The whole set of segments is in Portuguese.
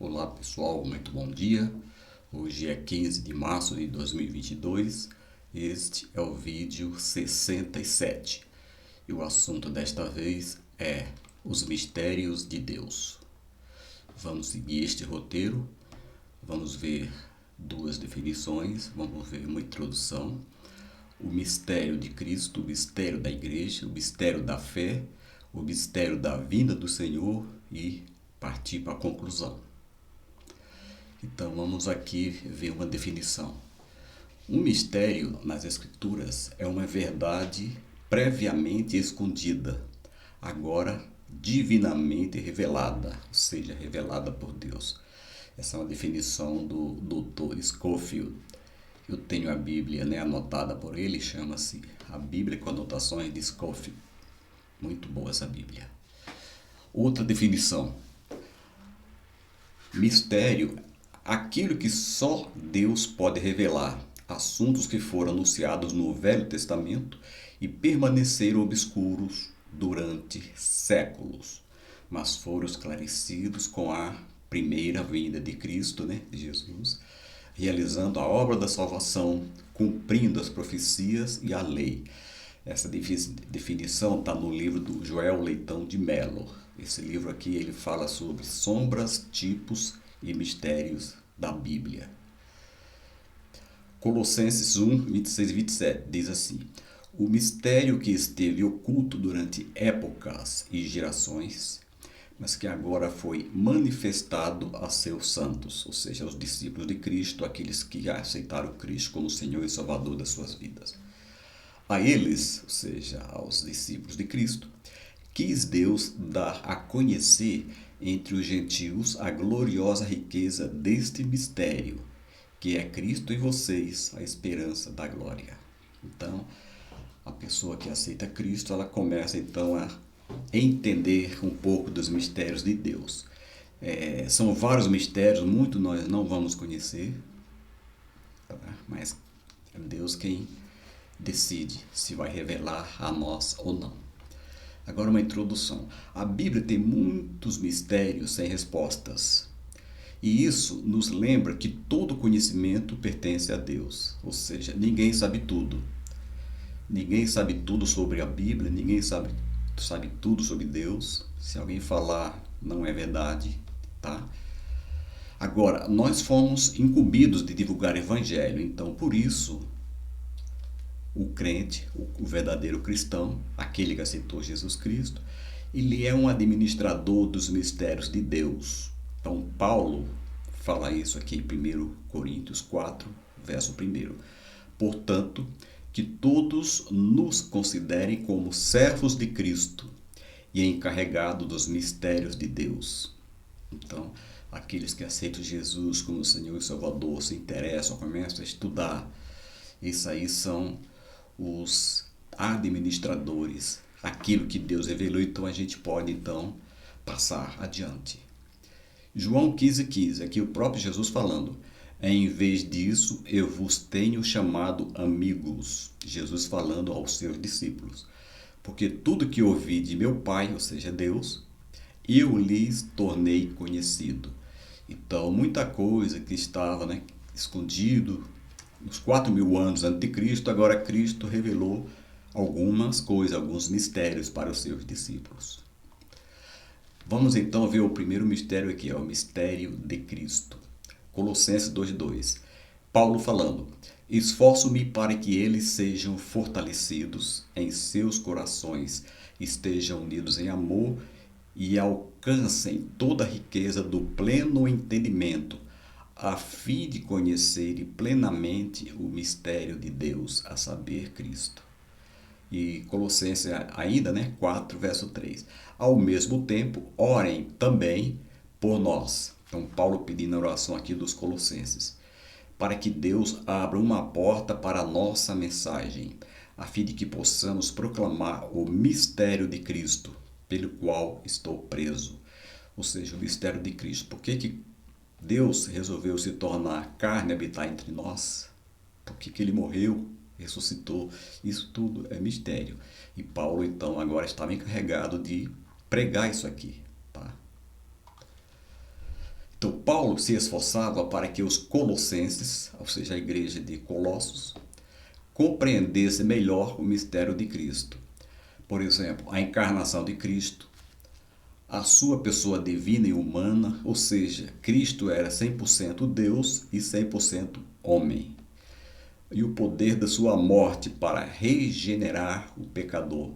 Olá pessoal, muito bom dia. Hoje é 15 de março de 2022. Este é o vídeo 67 e o assunto desta vez é os mistérios de Deus. Vamos seguir este roteiro, vamos ver duas definições, vamos ver uma introdução, o mistério de Cristo, o mistério da igreja, o mistério da fé, o mistério da vinda do Senhor e partir para a conclusão. Então vamos aqui ver uma definição. Um mistério nas Escrituras é uma verdade previamente escondida, agora divinamente revelada, ou seja, revelada por Deus. Essa é uma definição do Dr. Scofield. Eu tenho a Bíblia anotada por ele, chama-se A Bíblia com Anotações de Scofield. Muito boa essa Bíblia. Outra definição. Mistério, aquilo que só Deus pode revelar, assuntos que foram anunciados no Velho Testamento e permaneceram obscuros durante séculos, mas foram esclarecidos com a primeira vinda de Cristo, de Jesus, realizando a obra da salvação, cumprindo as profecias e a lei. Essa definição está no livro do Joel Leitão de Mello. Esse livro aqui ele fala sobre sombras, tipos e mistérios da Bíblia. Colossenses 1, 26 e 27 diz assim: o mistério que esteve oculto durante épocas e gerações, mas que agora foi manifestado a seus santos, ou seja, aos discípulos de Cristo, aqueles que aceitaram Cristo como Senhor e Salvador das suas vidas. A eles, ou seja, aos discípulos de Cristo, quis Deus dar a conhecer entre os gentios a gloriosa riqueza deste mistério, que é Cristo em vocês, a esperança da glória. Então, a pessoa que aceita Cristo, ela começa então a entender um pouco dos mistérios de Deus. São vários mistérios, muito nós não vamos conhecer, mas é Deus quem decide se vai revelar a nós ou não. Agora uma introdução. A Bíblia tem muitos mistérios sem respostas. E isso nos lembra que todo conhecimento pertence a Deus. Ou seja, ninguém sabe tudo. Ninguém sabe tudo sobre a Bíblia, ninguém sabe tudo sobre Deus. Se alguém falar, não é verdade, tá? Agora, nós fomos incumbidos de divulgar o Evangelho, então por isso o crente, o verdadeiro cristão, aquele que aceitou Jesus Cristo, ele é um administrador dos mistérios de Deus. Então Paulo fala isso aqui em 1 Coríntios 4, verso 1. Portanto, que todos nos considerem como servos de Cristo e encarregados dos mistérios de Deus. Então, aqueles que aceitam Jesus como Senhor e Salvador, se interessam, começam a estudar, isso aí são os administradores, aquilo que Deus revelou, então a gente pode então passar adiante. João 15,15, aqui o próprio Jesus falando: em vez disso eu vos tenho chamado amigos, Jesus falando aos seus discípulos, porque tudo que ouvi de meu Pai, ou seja, Deus, eu lhes tornei conhecido. Então muita coisa que estava escondido nos 4.000 anos antes de Cristo, agora Cristo revelou algumas coisas, alguns mistérios para os seus discípulos. Vamos então ver o primeiro mistério aqui, o mistério de Cristo. Colossenses 2:2. Paulo falando: esforço-me para que eles sejam fortalecidos em seus corações, estejam unidos em amor e alcancem toda a riqueza do pleno entendimento, a fim de conhecerem plenamente o mistério de Deus, a saber, Cristo. E Colossenses ainda, 4, verso 3. Ao mesmo tempo, orem também por nós. Então, Paulo pedindo a oração aqui dos Colossenses, para que Deus abra uma porta para a nossa mensagem, a fim de que possamos proclamar o mistério de Cristo, pelo qual estou preso. Ou seja, o mistério de Cristo. Por que Deus resolveu se tornar carne e habitar entre nós? Por que ele morreu, ressuscitou? Isso tudo é mistério. E Paulo, então, agora estava encarregado de pregar isso aqui. Tá? Então, Paulo se esforçava para que os colossenses, ou seja, a igreja de Colossos, compreendesse melhor o mistério de Cristo. Por exemplo, a encarnação de Cristo, a sua pessoa divina e humana, ou seja, Cristo era 100% Deus e 100% homem. E o poder da sua morte para regenerar o pecador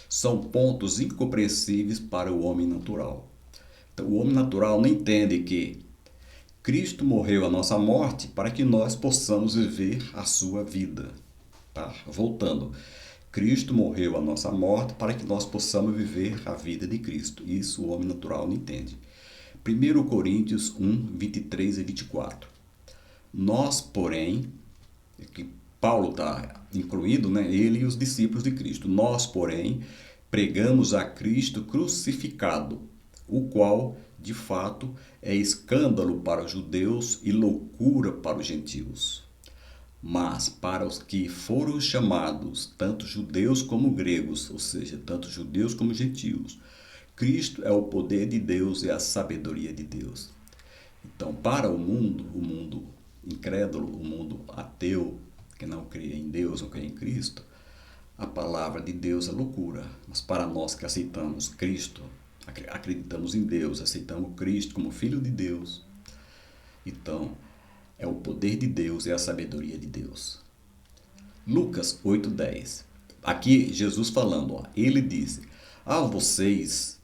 são pontos incompreensíveis para o homem natural. Então, o homem natural não entende que Cristo morreu a nossa morte para que nós possamos viver a sua vida. Tá? Voltando. Cristo morreu a nossa morte para que nós possamos viver a vida de Cristo. Isso o homem natural não entende. 1 Coríntios 1, 23 e 24. Nós, porém, que Paulo está incluído, né? Ele e os discípulos de Cristo. Nós, porém, pregamos a Cristo crucificado, o qual, de fato, é escândalo para os judeus e loucura para os gentios. Mas para os que foram chamados, tanto judeus como gregos, ou seja, tanto judeus como gentios, Cristo é o poder de Deus e a sabedoria de Deus. Então, para o mundo incrédulo, o mundo ateu, que não crê em Deus, não crê em Cristo, a palavra de Deus é loucura. Mas para nós que aceitamos Cristo, acreditamos em Deus, aceitamos Cristo como Filho de Deus, então é o poder de Deus e a sabedoria de Deus. Lucas 8:10. Aqui Jesus falando, ele disse: a vocês,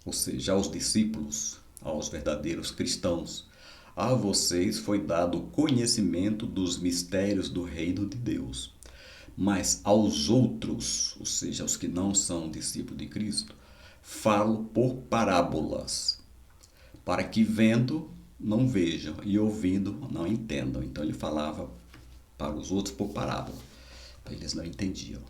ou seja, aos discípulos, aos verdadeiros cristãos, a vocês foi dado o conhecimento dos mistérios do reino de Deus. Mas aos outros, ou seja, aos que não são discípulos de Cristo, falo por parábolas, para que vendo não vejam e ouvindo não entendam. Então ele falava para os outros por parábola, eles não entendiam.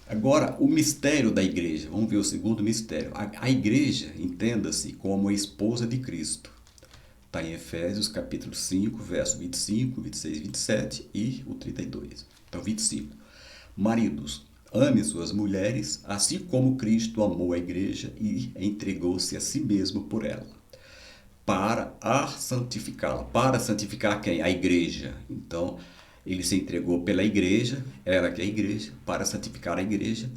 Agora, o mistério da igreja, vamos ver o segundo mistério. A igreja, entenda-se como a esposa de Cristo. Está em Efésios capítulo 5, verso 25, 26, 27 e o 32. Então, 25. Maridos, ame suas mulheres, assim como Cristo amou a igreja e entregou-se a si mesmo por ela, para a santificá-la. Para santificar quem? A igreja. Então, ele se entregou pela igreja, ela que é a igreja, para santificar a igreja,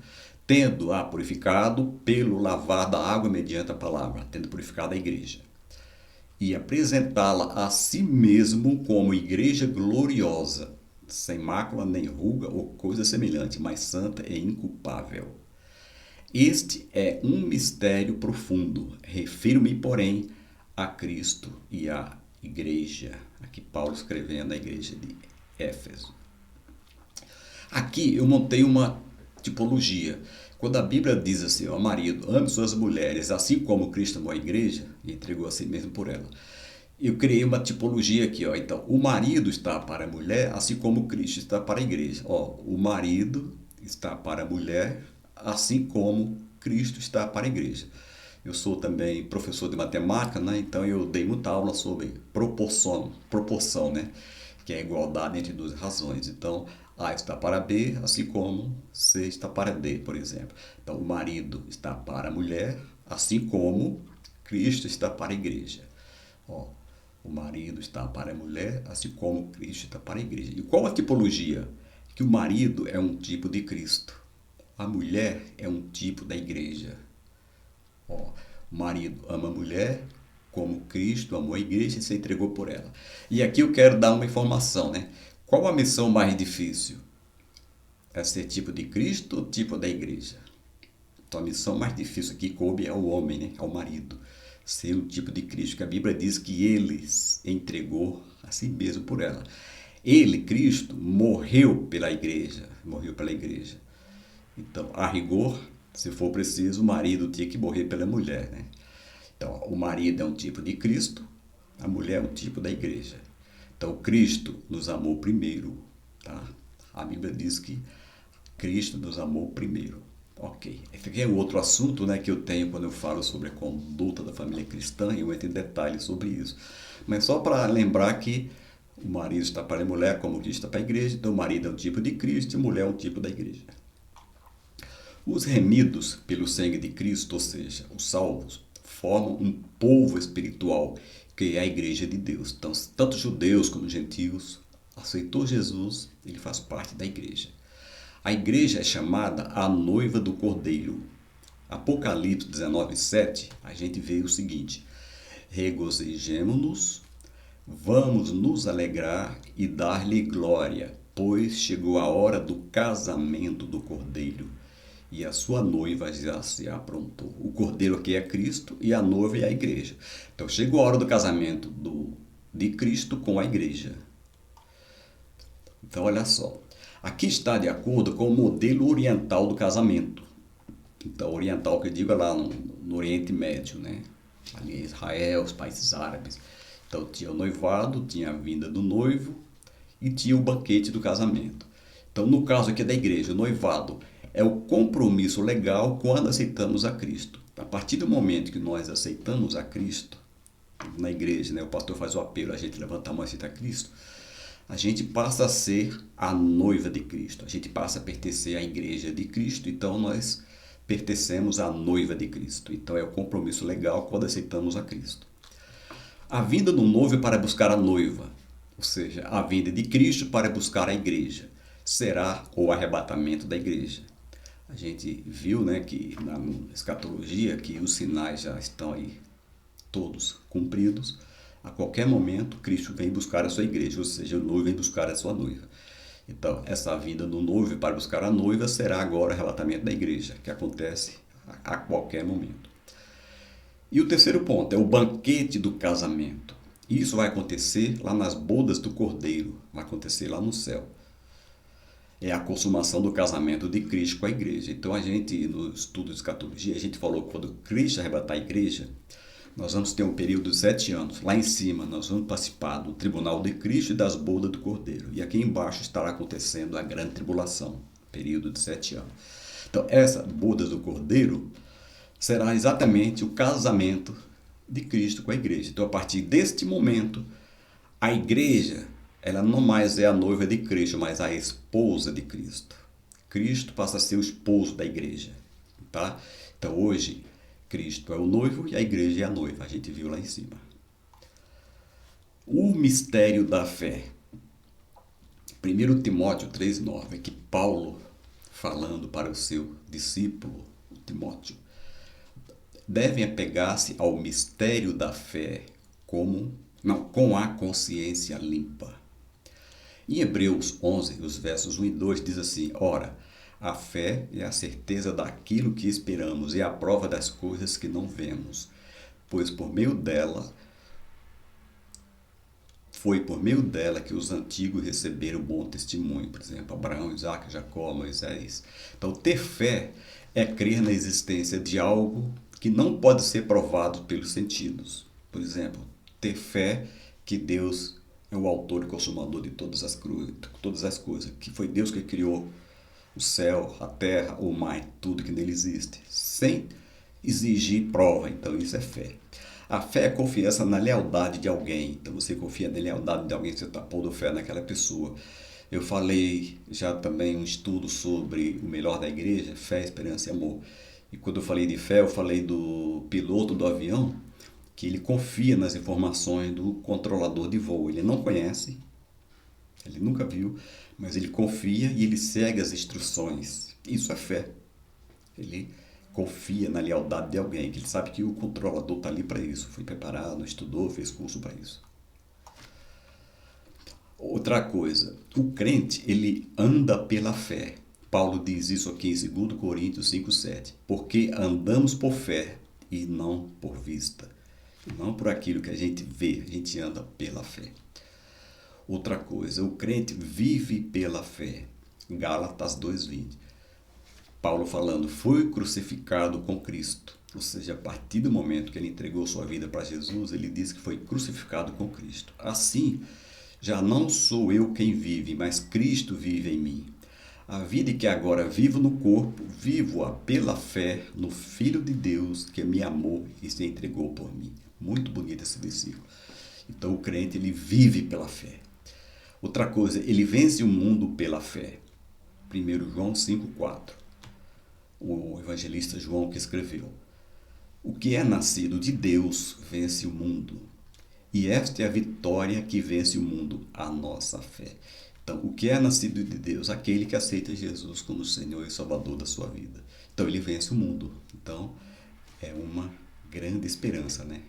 tendo-a purificado pelo lavar da água mediante a palavra, tendo purificado a igreja. E apresentá-la a si mesmo como igreja gloriosa, sem mácula nem ruga ou coisa semelhante, mas santa e inculpável. Este é um mistério profundo. Refiro-me, porém, a Cristo e à igreja. Aqui Paulo escrevendo a igreja de Éfeso. Aqui eu montei uma tipologia. Quando a Bíblia diz assim, ó, marido, ame suas mulheres, assim como Cristo amou a igreja e entregou a si mesmo por ela. Eu criei uma tipologia aqui, ó. Então, o marido está para a mulher, assim como Cristo está para a igreja. Ó, o marido está para a mulher, assim como Cristo está para a igreja. Eu sou também professor de matemática, né? Então eu dei muita aula sobre proporção, né? Que é a igualdade entre duas razões. Então, A está para B, assim como C está para D, por exemplo. Então, o marido está para a mulher, assim como Cristo está para a igreja. Ó, o marido está para a mulher, assim como Cristo está para a igreja. E qual a tipologia? Que o marido é um tipo de Cristo. A mulher é um tipo da igreja. Ó, o marido ama a mulher como Cristo amou a igreja e se entregou por ela. E aqui eu quero dar uma informação, né? Qual a missão mais difícil? É ser tipo de Cristo ou tipo da igreja? Então a missão mais difícil aqui coube ao homem, né? Ao marido. Ser o tipo de Cristo, que a Bíblia diz que ele entregou a si mesmo por ela. Ele, Cristo, morreu pela igreja. Morreu pela igreja. Então, a rigor, se for preciso, o marido tinha que morrer pela mulher, né? Então, o marido é um tipo de Cristo, a mulher é um tipo da igreja. Então, Cristo nos amou primeiro, tá? A Bíblia diz que Cristo nos amou primeiro. Ok. Esse aqui é um outro assunto, né, que eu tenho quando eu falo sobre a conduta da família cristã, e eu entro em detalhes sobre isso. Mas só para lembrar que o marido está para a mulher como Cristo está para a igreja, então o marido é um tipo de Cristo e a mulher é um tipo da igreja. Os remidos pelo sangue de Cristo, ou seja, os salvos, formam um povo espiritual, que é a igreja de Deus. Então, tanto judeus como gentios aceitou Jesus, ele faz parte da igreja. A igreja é chamada a noiva do Cordeiro. Apocalipse 19:7, a gente vê o seguinte: regozijemo-nos, vamos nos alegrar e dar-lhe glória, pois chegou a hora do casamento do Cordeiro e a sua noiva já se aprontou. O Cordeiro aqui é Cristo e a noiva é a igreja. Então chegou a hora do casamento de Cristo com a igreja. Então olha só, aqui está de acordo com o modelo oriental do casamento. Então oriental que eu digo é lá no Oriente Médio, né? Ali em Israel, os países árabes. Então tinha o noivado, tinha a vinda do noivo e tinha o banquete do casamento. Então no caso aqui da igreja, o noivado é o compromisso legal quando aceitamos a Cristo. A partir do momento que nós aceitamos a Cristo, na igreja, né, o pastor faz o apelo, a gente levanta a mão e aceita a Cristo, a gente passa a ser a noiva de Cristo, a gente passa a pertencer à igreja de Cristo, então nós pertencemos à noiva de Cristo. Então é o compromisso legal quando aceitamos a Cristo. A vinda do noivo é para buscar a noiva, ou seja, a vinda de Cristo para buscar a igreja, será o arrebatamento da igreja. A gente viu, né, que na escatologia que os sinais já estão aí todos cumpridos. A qualquer momento Cristo vem buscar a sua igreja, ou seja, o noivo vem buscar a sua noiva. Então, essa vinda do noivo para buscar a noiva será agora o arrebatamento da igreja, que acontece a qualquer momento. E o terceiro ponto é o banquete do casamento. Isso vai acontecer lá nas bodas do Cordeiro, vai acontecer lá no céu. É a consumação do casamento de Cristo com a igreja. Então a gente, no estudo de escatologia, a gente falou que quando Cristo arrebatar a igreja, nós vamos ter um período de 7 anos. Lá em cima, nós vamos participar do tribunal de Cristo e das bodas do Cordeiro. E aqui embaixo estará acontecendo a grande tribulação, período de 7 anos. Então, essa bodas do Cordeiro será exatamente o casamento de Cristo com a igreja. Então, a partir deste momento, a igreja, ela não mais é a noiva de Cristo, mas a esposa de Cristo. Cristo passa a ser o esposo da igreja, tá? Então, hoje, Cristo é o noivo e a igreja é a noiva. A gente viu lá em cima. O mistério da fé. 1 Timóteo 3,9, é que Paulo, falando para o seu discípulo, Timóteo, devem apegar-se ao mistério da fé com a consciência limpa. Em Hebreus 11, os versos 1 e 2 diz assim: ora, a fé é a certeza daquilo que esperamos e a prova das coisas que não vemos, pois foi por meio dela que os antigos receberam bom testemunho, por exemplo, Abraão, Isaac, Jacó, Moisés. Então, ter fé é crer na existência de algo que não pode ser provado pelos sentidos. Por exemplo, ter fé que Deus é o autor e consumador de todas as coisas, que foi Deus que criou o céu, a terra, o mar, tudo que nele existe, sem exigir prova. Então isso é fé. A fé é confiança na lealdade de alguém. Então você confia na lealdade de alguém, você está pondo fé naquela pessoa. Eu falei já também um estudo sobre o melhor da igreja, fé, esperança e amor. E quando eu falei de fé, eu falei do piloto do avião, que ele confia nas informações do controlador de voo. Ele não conhece, ele nunca viu, mas ele confia e ele segue as instruções. Isso é fé. Ele confia na lealdade de alguém, que ele sabe que o controlador está ali para isso. Foi preparado, estudou, fez curso para isso. Outra coisa, o crente, ele anda pela fé. Paulo diz isso aqui em 2 Coríntios 5,7. Porque andamos por fé e não por vista. Não por aquilo que a gente vê, a gente anda pela fé. Outra coisa, o crente vive pela fé. Gálatas 2,20. Paulo falando, foi crucificado com Cristo. Ou seja, a partir do momento que ele entregou sua vida para Jesus, ele diz que foi crucificado com Cristo. Assim, já não sou eu quem vive, mas Cristo vive em mim. A vida que agora vivo no corpo, vivo-a pela fé no Filho de Deus que me amou e se entregou por mim. Muito bonito esse versículo. Então o crente, ele vive pela fé. Outra coisa, ele vence o mundo pela fé. 1 João 5,4. O evangelista João que escreveu. O que é nascido de Deus vence o mundo. E esta é a vitória que vence o mundo, a nossa fé. Então, o que é nascido de Deus? Aquele que aceita Jesus como Senhor e Salvador da sua vida. Então, ele vence o mundo. Então, é uma grande esperança, né?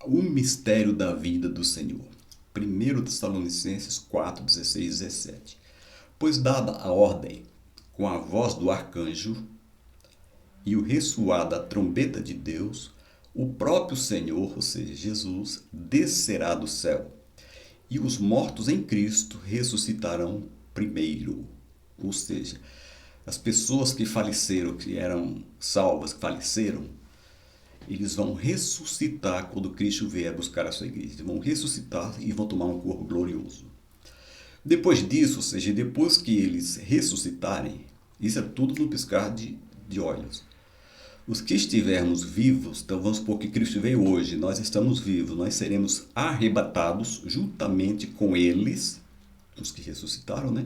O mistério da vida do Senhor. 1 Tessalonicenses 4, 16 e 17. Pois dada a ordem, com a voz do arcanjo e o ressoar da trombeta de Deus, o próprio Senhor, ou seja, Jesus, descerá do céu, e os mortos em Cristo ressuscitarão primeiro. Ou seja, as pessoas que faleceram, que eram salvas, que faleceram, eles vão ressuscitar quando Cristo vier buscar a sua igreja. Eles vão ressuscitar e vão tomar um corpo glorioso. Depois disso, ou seja, depois que eles ressuscitarem, isso é tudo no piscar de olhos. Os que estivermos vivos, então vamos supor que Cristo veio hoje, nós estamos vivos, nós seremos arrebatados juntamente com eles, os que ressuscitaram, né?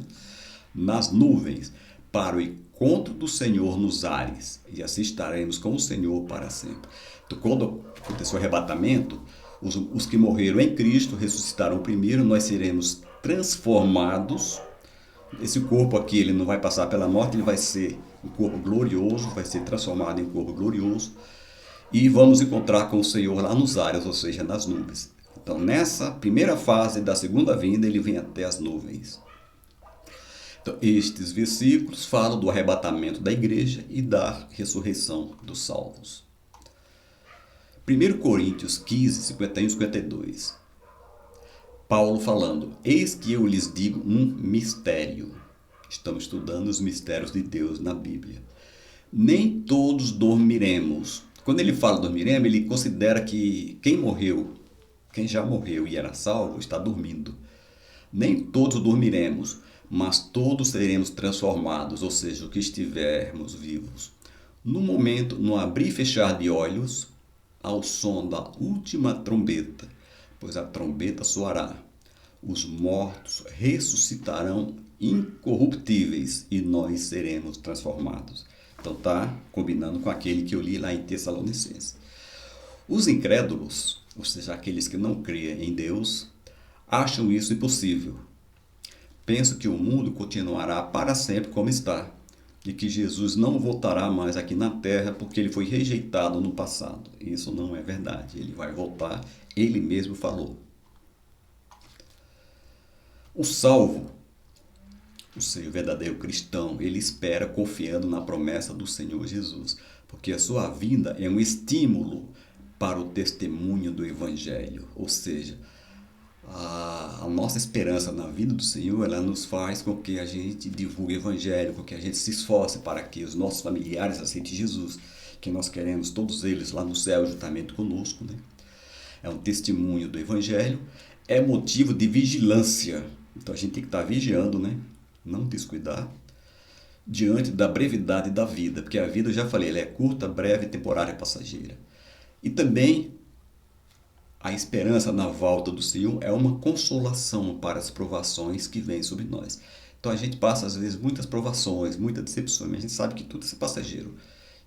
Nas nuvens, para o encontro do Senhor nos ares, e assim estaremos com o Senhor para sempre. Então, quando acontecer o arrebatamento, os que morreram em Cristo ressuscitaram primeiro, nós seremos transformados. Esse corpo aqui, ele não vai passar pela morte, ele vai ser um corpo glorioso, vai ser transformado em um corpo glorioso, e vamos encontrar com o Senhor lá nos ares, ou seja, nas nuvens. Então, nessa primeira fase da segunda vinda, ele vem até as nuvens. Então, estes versículos falam do arrebatamento da igreja e da ressurreição dos salvos. 1 Coríntios 15, 51 e 52. Paulo falando: eis que eu lhes digo um mistério. Estamos estudando os mistérios de Deus na Bíblia. Nem todos dormiremos. Quando ele fala dormiremos, ele considera que quem já morreu e era salvo, está dormindo. Nem todos dormiremos, mas todos seremos transformados, ou seja, o que estivermos vivos. No momento, no abrir e fechar de olhos, ao som da última trombeta, pois a trombeta soará. Os mortos ressuscitarão incorruptíveis e nós seremos transformados. Então está combinando com aquele que eu li lá em Tessalonicenses. Os incrédulos, ou seja, aqueles que não creem em Deus, acham isso impossível. Pensam que o mundo continuará para sempre como está e que Jesus não voltará mais aqui na terra porque ele foi rejeitado no passado. Isso não é verdade. Ele vai voltar, ele mesmo falou. O salvo, ou seja, o verdadeiro cristão, ele espera confiando na promessa do Senhor Jesus, porque a sua vinda é um estímulo para o testemunho do Evangelho. Ou seja, a nossa esperança na vida do Senhor, ela nos faz com que a gente divulgue o Evangelho, com que a gente se esforce para que os nossos familiares aceitem Jesus, que nós queremos todos eles lá no céu juntamente conosco, né? É um testemunho do Evangelho, é motivo de vigilância. Então a gente tem que estar vigiando, né? Não descuidar diante da brevidade da vida, porque a vida, eu já falei, ela é curta, breve, temporária e passageira. E também a esperança na volta do Senhor é uma consolação para as provações que vêm sobre nós. Então a gente passa às vezes muitas provações, muitas decepções, mas a gente sabe que tudo é passageiro.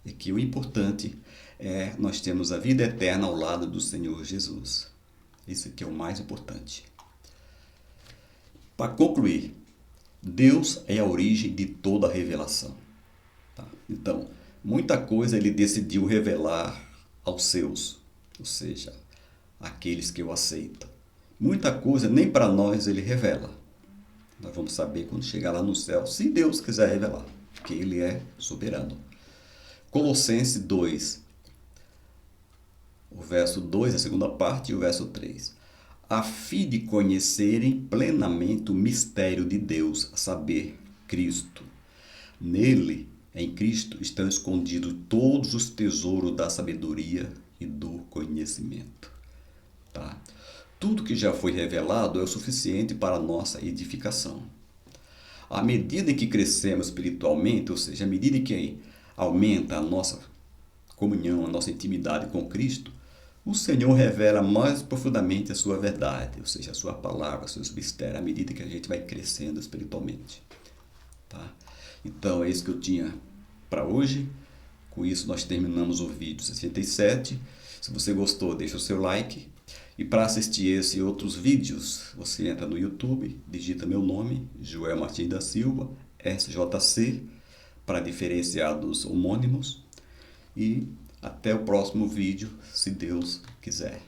E que o importante é nós termos a vida eterna ao lado do Senhor Jesus. Isso aqui é o mais importante. Para concluir, Deus é a origem de toda a revelação. Tá? Então, muita coisa ele decidiu revelar aos seus, ou seja, aqueles que o aceitam. Muita coisa nem para nós ele revela. Nós vamos saber quando chegar lá no céu, se Deus quiser revelar, porque ele é soberano. Colossenses 2, o verso 2, a segunda parte, e o verso 3. A fim de conhecerem plenamente o mistério de Deus, a saber, Cristo. Nele, em Cristo, estão escondidos todos os tesouros da sabedoria e do conhecimento. Tá? Tudo que já foi revelado é o suficiente para a nossa edificação. À medida em que crescemos espiritualmente, ou seja, à medida em que aumenta a nossa comunhão, a nossa intimidade com Cristo, o Senhor revela mais profundamente a sua verdade, ou seja, a sua palavra, os seus mistérios, à medida que a gente vai crescendo espiritualmente. Tá? Então, é isso que eu tinha para hoje. Com isso nós terminamos o vídeo 67. Se você gostou, deixa o seu like. E para assistir esse e outros vídeos, você entra no YouTube, digita meu nome, Joel Martins da Silva, SJC, para diferenciar dos homônimos. E até o próximo vídeo, se Deus quiser.